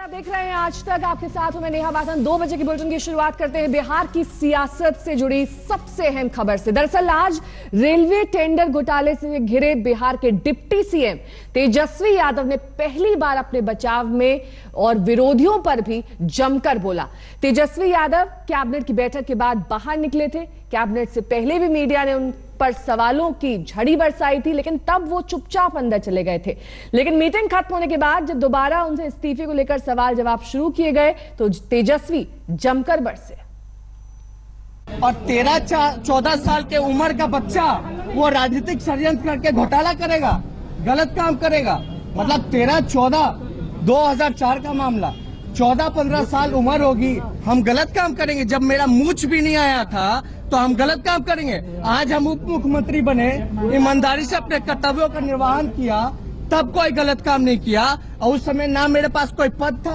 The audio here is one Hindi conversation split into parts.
आप देख रहे हैं आज तक, आपके साथ हूं मैं नेहा वातन। 2 बजे की बुलेटिन की शुरुआत करते हैं बिहार की सियासत से जुड़ी सबसे अहम खबर से। दरअसल आज रेलवे टेंडर घोटाले से घिरे बिहार के डिप्टी सीएम तेजस्वी यादव ने पहली बार अपने बचाव में और विरोधियों पर भी जमकर बोला। तेजस्वी यादव कैबिनेट की बैठक के बाद बाहर निकले थे। कैबिनेट से पहले भी मीडिया ने उन पर सवालों की झड़ी बरसाई थी, लेकिन तब वो चुपचाप अंदर चले गए थे। लेकिन मीटिंग खत्म होने के बाद जब दोबारा उनसे इस्तीफे को लेकर सवाल जवाब शुरू किए गए तो तेजस्वी जमकर बरसे। और 13-14 साल के उम्र का बच्चा वो राजनीतिक षड्यंत्र करके घोटाला करेगा, गलत काम करेगा। मतलब 13-14 2004 का मामला, 14-15 साल उम्र होगी, हम गलत काम करेंगे। जब मेरा मूछ भी नहीं आया था तो हम गलत काम करेंगे। आज हम उप मुख्यमंत्री बने, ईमानदारी से अपने कर्तव्यों का निर्वहन किया, तब कोई गलत काम नहीं किया। और उस समय ना मेरे पास कोई पद था,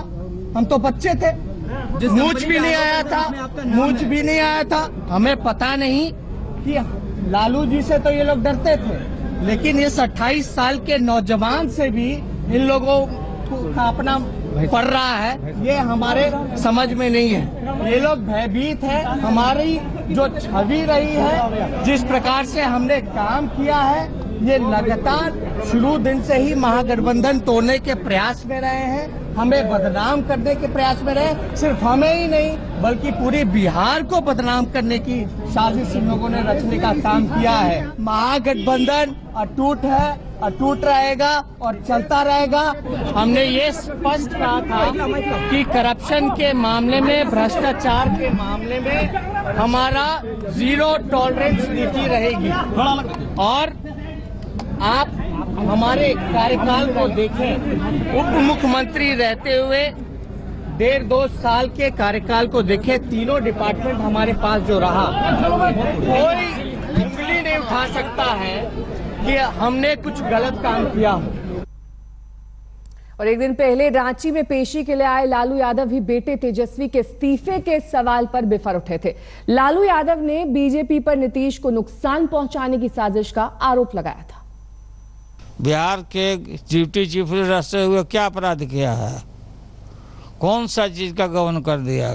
हम तो बच्चे थे, मूछ भी नहीं आया था, हमें पता नहीं कि लालू जी से तो ये लोग डरते थे, लेकिन इस 28 साल के नौजवान से भी इन लोगों का अपना पड़ रहा है, ये हमारे समझ में नहीं है। ये लोग भयभीत है। हमारी जो छवि रही है, जिस प्रकार से हमने काम किया है, ये लगातार शुरू दिन से ही महागठबंधन तोड़ने के प्रयास में रहे हैं, हमें बदनाम करने के प्रयास में रहे। सिर्फ हमें ही नहीं बल्कि पूरे बिहार को बदनाम करने की साजिश इन लोगों ने रचने का काम किया है। महागठबंधन अटूट है, अटूट रहेगा और चलता रहेगा। हमने ये स्पष्ट कहा था कि करप्शन के मामले में, भ्रष्टाचार के मामले में हमारा जीरो टॉलरेंस नीति रहेगी। और आप हमारे कार्यकाल को देखें, उप मुख्यमंत्री रहते हुए 1.5-2 साल के कार्यकाल को देखें, तीनों डिपार्टमेंट हमारे पास जो रहा, कोई उंगली नहीं उठा सकता है कि हमने कुछ गलत काम किया हो। और एक दिन पहले रांची में पेशी के लिए आए लालू यादव भी बेटे तेजस्वी के इस्तीफे के सवाल पर बिफर उठे थे। लालू यादव ने बीजेपी पर नीतीश को नुकसान पहुंचाने की साजिश का आरोप लगाया था। बिहार के डिप्टी चीफ मिनिस्टर हुए क्या अपराध किया है? कौन सा चीज का गबन कर दिया?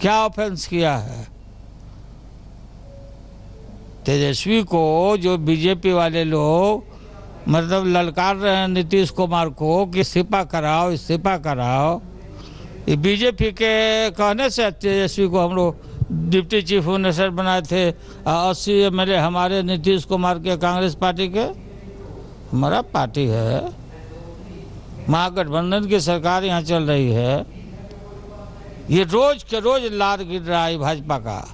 क्या ऑफेंस किया है? तेजस्वी को जो बीजेपी वाले लोग मतलब ललकार रहे हैं नीतीश कुमार को कि इस्तीफा कराओ, ये बीजेपी के कहने से तेजस्वी को हम लोग डिप्टी चीफ मिनिस्टर बनाए थे। 80 MLA हमारे नीतीश कुमार के, कांग्रेस पार्टी के, हमारा पार्टी है, महागठबंधन की सरकार यहाँ चल रही है। ये रोज के रोज लार गिर रहा है भाजपा का।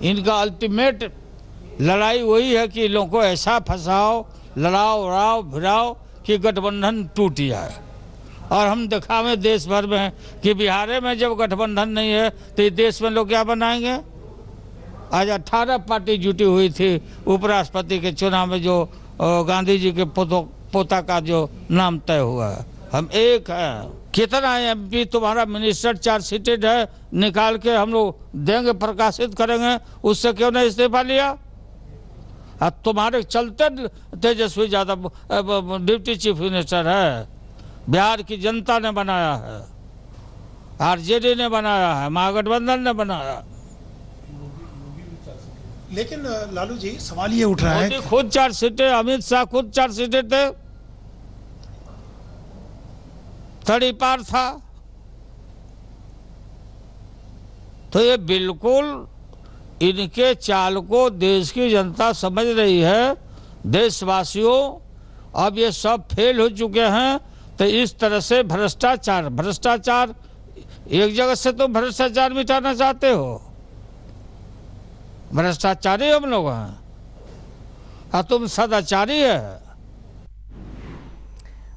इनका अल्टीमेट लड़ाई वही है कि लोगों को ऐसा फंसाओ, लड़ाओ, उड़ाओ, भिड़ाओ कि गठबंधन टूट जाए। और हम दिखावे देश भर में कि बिहार में जब गठबंधन नहीं है तो ये देश में लोग क्या बनाएंगे? आज 18 पार्टी जुटी हुई थी उपराष्ट्रपति के चुनाव में, जो गांधी जी के पोता का जो नाम तय हुआ है। हम एक है। कितना MP तुम्हारा मिनिस्टर चार्जशीटेड है, निकाल के हम लोग देंगे, प्रकाशित करेंगे, उससे क्यों नहीं इस्तीफा लिया? अब तुम्हारे चलते Tejashwi Yadav deputy chief minister है। बिहार की जनता ने बनाया है, RJD ने बनाया है, महागठबंधन ने बनाया। लेकिन लालू जी सवाल ये उठ रहा है, खुद चार्जशीटेड, अमित शाह खुद चार्जशीटेड थे, तड़ीपार था। तो ये बिल्कुल इनके चाल को देश की जनता समझ रही है। देशवासियों अब ये सब फेल हो चुके हैं। तो इस तरह से भ्रष्टाचार एक जगह से तो भ्रष्टाचार मिटाना चाहते हो, भ्रष्टाचारी हम लोग हैं, और तुम सदाचारी है।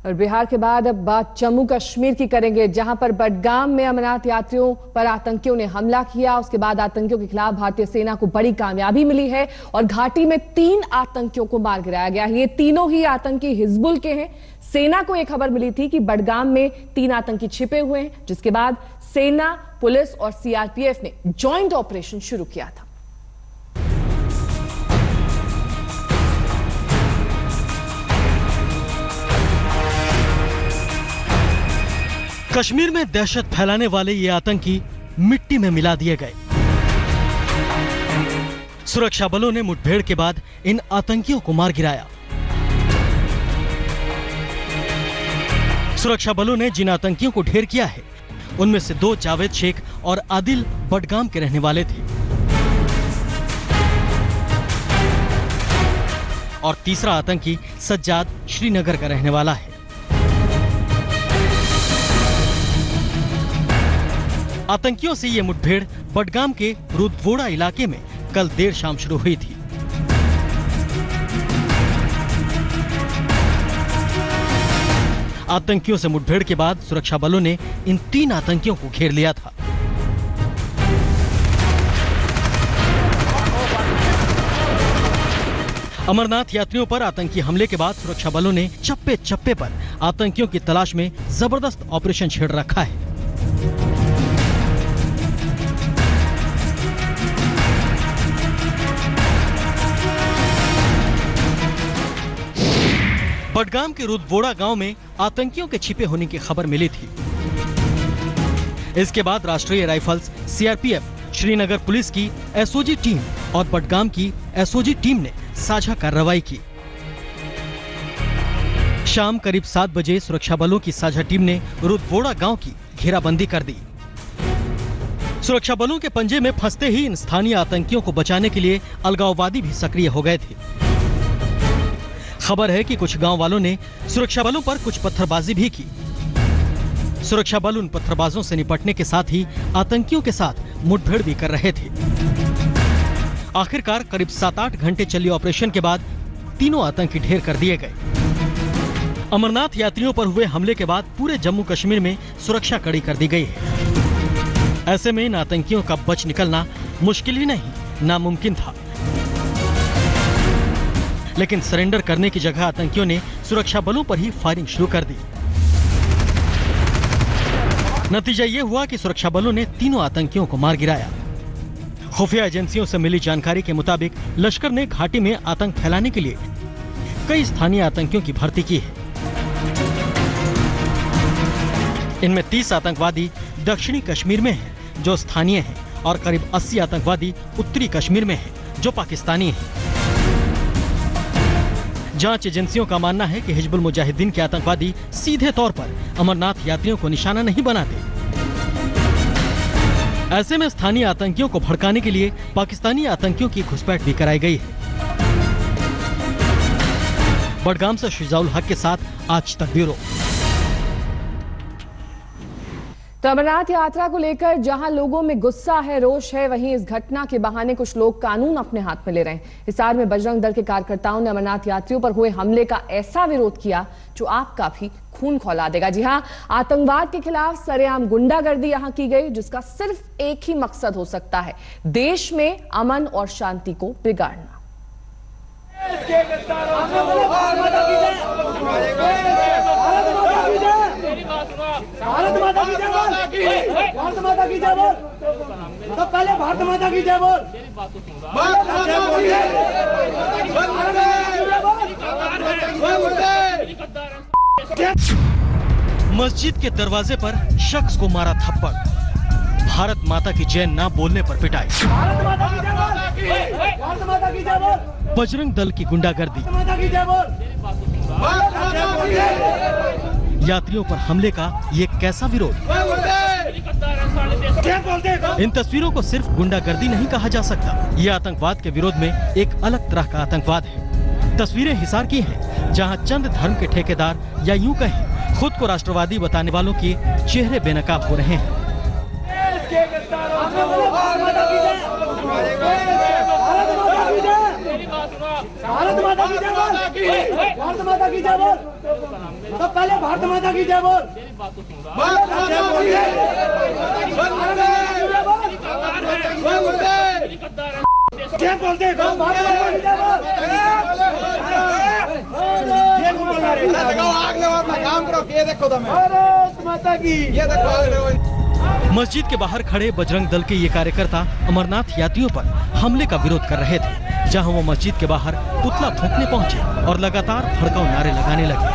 और बिहार के बाद अब बात जम्मू कश्मीर की करेंगे, जहां पर बडगाम में अमरनाथ यात्रियों पर आतंकियों ने हमला किया। उसके बाद आतंकियों के खिलाफ भारतीय सेना को बड़ी कामयाबी मिली है और घाटी में 3 आतंकियों को मार गिराया गया। ये तीनों ही आतंकी हिजबुल के हैं। सेना को एक खबर मिली थी कि बडगाम में 3 आतंकी छिपे हुए हैं, जिसके बाद सेना, पुलिस और CRPF ने ज्वाइंट ऑपरेशन शुरू किया था। कश्मीर में दहशत फैलाने वाले ये आतंकी मिट्टी में मिला दिए गए। सुरक्षा बलों ने मुठभेड़ के बाद इन आतंकियों को मार गिराया। सुरक्षा बलों ने जिन आतंकियों को ढेर किया है उनमें से 2 जावेद शेख और आदिल बडगाम के रहने वाले थे और तीसरा आतंकी सज्जाद श्रीनगर का रहने वाला है। आतंकियों से ये मुठभेड़ बडगाम के रुद्रवोड़ा इलाके में कल देर शाम शुरू हुई थी। आतंकियों से मुठभेड़ के बाद सुरक्षा बलों ने इन 3 आतंकियों को घेर लिया था। अमरनाथ यात्रियों पर आतंकी हमले के बाद सुरक्षा बलों ने चप्पे चप्पे पर आतंकियों की तलाश में जबरदस्त ऑपरेशन छेड़ रखा है। बडगाम के रुद्रवोड़ा गांव में आतंकियों के छिपे होने की खबर मिली थी। इसके बाद राष्ट्रीय राइफल्स, सीआरपीएफ, श्रीनगर पुलिस की एसओजी टीम और बडगाम की एसओजी टीम ने साझा कार्रवाई की। शाम करीब 7 बजे सुरक्षा बलों की साझा टीम ने रुद्रवोड़ा गांव की घेराबंदी कर दी। सुरक्षा बलों के पंजे में फंसते ही इन स्थानीय आतंकियों को बचाने के लिए अलगाववादी भी सक्रिय हो गए थे। खबर है कि कुछ गांव वालों ने सुरक्षा बलों पर कुछ पत्थरबाजी भी की। सुरक्षा बल उन पत्थरबाजों से निपटने के साथ ही आतंकियों के साथ मुठभेड़ भी कर रहे थे। आखिरकार करीब 7-8 घंटे चली ऑपरेशन के बाद तीनों आतंकी ढेर कर दिए गए। अमरनाथ यात्रियों पर हुए हमले के बाद पूरे जम्मू कश्मीर में सुरक्षा कड़ी कर दी गई है। ऐसे में इन आतंकियों का बच निकलना मुश्किल ही नहीं, नामुमकिन था। लेकिन सरेंडर करने की जगह आतंकियों ने सुरक्षा बलों पर ही फायरिंग शुरू कर दी। नतीजा ये हुआ कि सुरक्षा बलों ने तीनों आतंकियों को मार गिराया। खुफिया एजेंसियों से मिली जानकारी के मुताबिक लश्कर ने घाटी में आतंक फैलाने के लिए कई स्थानीय आतंकियों की भर्ती की है। इनमें 30 आतंकवादी दक्षिणी कश्मीर में हैं, जो स्थानीय हैं, और करीब 80 आतंकवादी उत्तरी कश्मीर में हैं, जो पाकिस्तानी हैं। जांच एजेंसियों का मानना है कि हिजबुल मुजाहिदीन के आतंकवादी सीधे तौर पर अमरनाथ यात्रियों को निशाना नहीं बनाते। ऐसे में स्थानीय आतंकियों को भड़काने के लिए पाकिस्तानी आतंकियों की घुसपैठ भी कराई गई है। बडगाम से शुजाउल हक के साथ आज तक ब्यूरो। तो अमरनाथ यात्रा को लेकर जहां लोगों में गुस्सा है, रोष है, वहीं इस घटना के बहाने कुछ लोग कानून अपने हाथ में ले रहे हैं। हिसार में बजरंग दल के कार्यकर्ताओं ने अमरनाथ यात्रियों पर हुए हमले का ऐसा विरोध किया जो आपका भी खून खौला देगा। जी हां, आतंकवाद के खिलाफ सरेआम गुंडागर्दी यहां की गई, जिसका सिर्फ एक ही मकसद हो सकता है, देश में अमन और शांति को बिगाड़ना। भारत माता की जय बोल, भारत माता की जय बोल, तो पहले भारत माता की जय बोल। मस्जिद के दरवाजे पर शख्स को मारा थप्पड़, भारत माता की जय ना बोलने पर पिटाई। भारत माता की जय बोल, भारत माता की जय बोल, बजरंग दल की गुंडागर्दी, माता की जय बोल। यात्रियों पर हमले का ये कैसा विरोध। इन तस्वीरों को सिर्फ गुंडागर्दी नहीं कहा जा सकता, ये आतंकवाद के विरोध में एक अलग तरह का आतंकवाद है। तस्वीरें हिसार की हैं, जहां चंद धर्म के ठेकेदार या यूं कहें खुद को राष्ट्रवादी बताने वालों के चेहरे बेनकाब हो रहे हैं। भारत माता की जय बोल, भारत माता की जय बोल, तो पहले भारत माता की जय बोल। क्या बोलते हैं? भारत माता की। मस्जिद के बाहर खड़े बजरंग दल के ये कार्यकर्ता अमरनाथ यात्रियों पर हमले का विरोध कर रहे थे, जहां वो मस्जिद के बाहर पुतला फूंकने पहुंचे और लगातार भड़काऊ नारे लगाने लगे,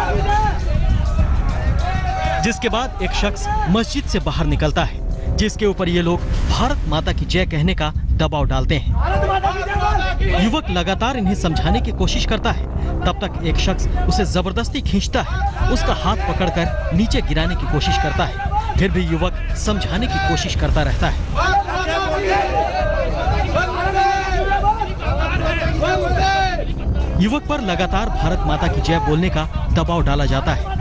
जिसके बाद एक शख्स मस्जिद से बाहर निकलता है, जिसके ऊपर ये लोग भारत माता की जय कहने का दबाव डालते हैं। युवक लगातार इन्हें समझाने की कोशिश करता है, तब तक एक शख्स उसे जबरदस्ती खींचता है, उसका हाथ पकड़कर नीचे गिराने की कोशिश करता है। फिर भी युवक समझाने की कोशिश करता रहता है। युवक पर लगातार भारत माता की जय बोलने का दबाव डाला जाता है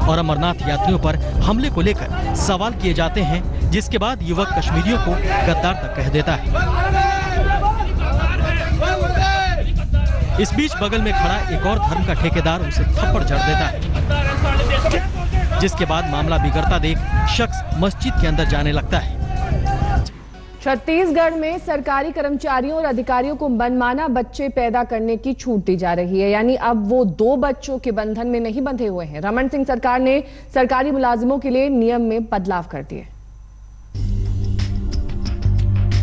और अमरनाथ यात्रियों पर हमले को लेकर सवाल किए जाते हैं, जिसके बाद युवक कश्मीरियों को गद्दार तक कह देता है। इस बीच बगल में खड़ा एक और धर्म का ठेकेदार उसे थप्पड़ जड़ देता है, जिसके बाद मामला बिगड़ता देख शख्स मस्जिद के अंदर जाने लगता है। छत्तीसगढ़ में सरकारी कर्मचारियों और अधिकारियों को मनमाना बच्चे पैदा करने की छूट दी जा रही है, यानी अब वो 2 बच्चों के बंधन में नहीं बंधे हुए हैं। रमन सिंह सरकार ने सरकारी मुलाजिमों के लिए नियम में बदलाव कर दिए।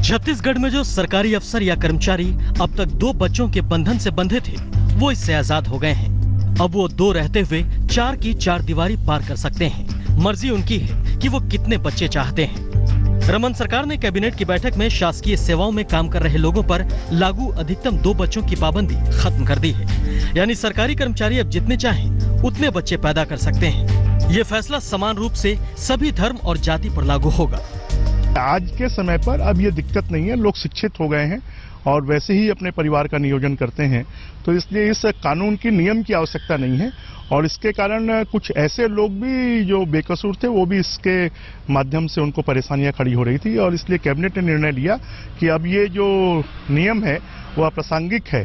छत्तीसगढ़ में जो सरकारी अफसर या कर्मचारी अब तक 2 बच्चों के बंधन से बंधे थे, वो इससे आजाद हो गए हैं। अब वो 2 रहते हुए 4 की 4 दीवारी पार कर सकते हैं। मर्जी उनकी है कि वो कितने बच्चे चाहते हैं। रमन सरकार ने कैबिनेट की बैठक में शासकीय सेवाओं में काम कर रहे लोगों पर लागू अधिकतम 2 बच्चों की पाबंदी खत्म कर दी है, यानी सरकारी कर्मचारी अब जितने चाहें उतने बच्चे पैदा कर सकते हैं। ये फैसला समान रूप से सभी धर्म और जाति पर लागू होगा। आज के समय पर अब ये दिक्कत नहीं है, लोग शिक्षित हो गए हैं और वैसे ही अपने परिवार का नियोजन करते हैं, तो इसलिए इस कानून की नियम की आवश्यकता नहीं है। और इसके कारण कुछ ऐसे लोग भी जो बेकसूर थे, वो भी इसके माध्यम से उनको परेशानियां खड़ी हो रही थी, और इसलिए कैबिनेट ने निर्णय लिया कि अब ये जो नियम है वो अप्रासंगिक है।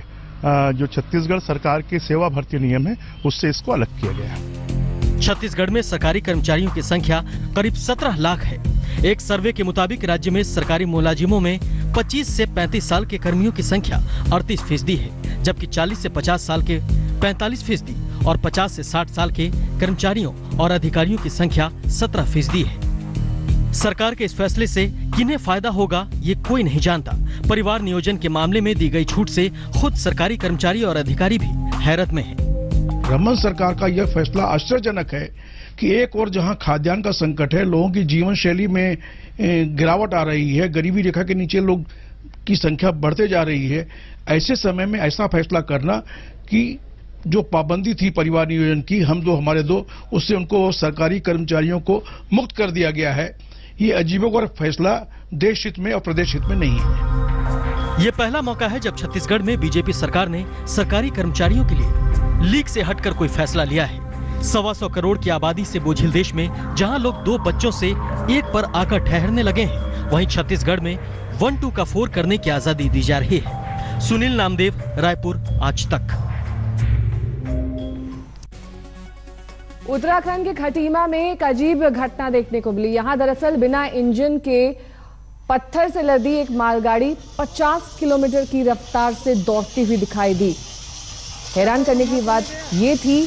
जो छत्तीसगढ़ सरकार के सेवा भर्ती नियम है, उससे इसको अलग किया गया है। छत्तीसगढ़ में सरकारी कर्मचारियों की संख्या करीब 17 लाख है। एक सर्वे के मुताबिक राज्य में सरकारी मुलाजिमों में 25 से 35 साल के कर्मियों की संख्या 38% है, जबकि 40 से 50 साल के 45% और 50 से 60 साल के कर्मचारियों और अधिकारियों की संख्या 17% है। सरकार के इस फैसले से किन्हें फायदा होगा, ये कोई नहीं जानता। परिवार नियोजन के मामले में दी गई छूट से खुद सरकारी कर्मचारी और अधिकारी भी हैरत में हैं। रमन सरकार का यह फैसला आश्चर्यजनक है कि एक और जहां खाद्यान्न का संकट है, लोगों की जीवन शैली में गिरावट आ रही है, गरीबी रेखा के नीचे लोग की संख्या बढ़ते जा रही है, ऐसे समय में ऐसा फैसला करना कि जो पाबंदी थी परिवार नियोजन की, हमारे दो, उससे उनको सरकारी कर्मचारियों को मुक्त कर दिया गया है। ये अजीबोगरीब फैसला देश हित में और प्रदेश हित में नहीं है। ये पहला मौका है जब छत्तीसगढ़ में बीजेपी सरकार ने सरकारी कर्मचारियों के लिए लीक से हटकर कोई फैसला लिया है। 125 करोड़ की आबादी से बोझिल देश में जहां लोग 2 बच्चों से एक पर आकर ठहरने लगे हैं, वहीं छत्तीसगढ़ में 1-2 का 4 करने की आजादी दी जा रही है। सुनील नामदेव, रायपुर, आज तक। उत्तराखंड के खटीमा में एक अजीब घटना देखने को मिली। यहां दरअसल बिना इंजन के पत्थर से लदी एक मालगाड़ी 50 किलोमीटर की रफ्तार से दौड़ती हुई दिखाई दी। हैरान करने की बात यह थी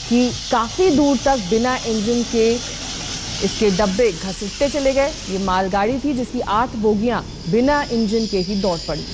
कि काफी दूर तक बिना इंजन के इसके डब्बे घसीटते चले गए। ये मालगाड़ी थी जिसकी 8 बोगियां बिना इंजन के ही दौड़ पड़ी।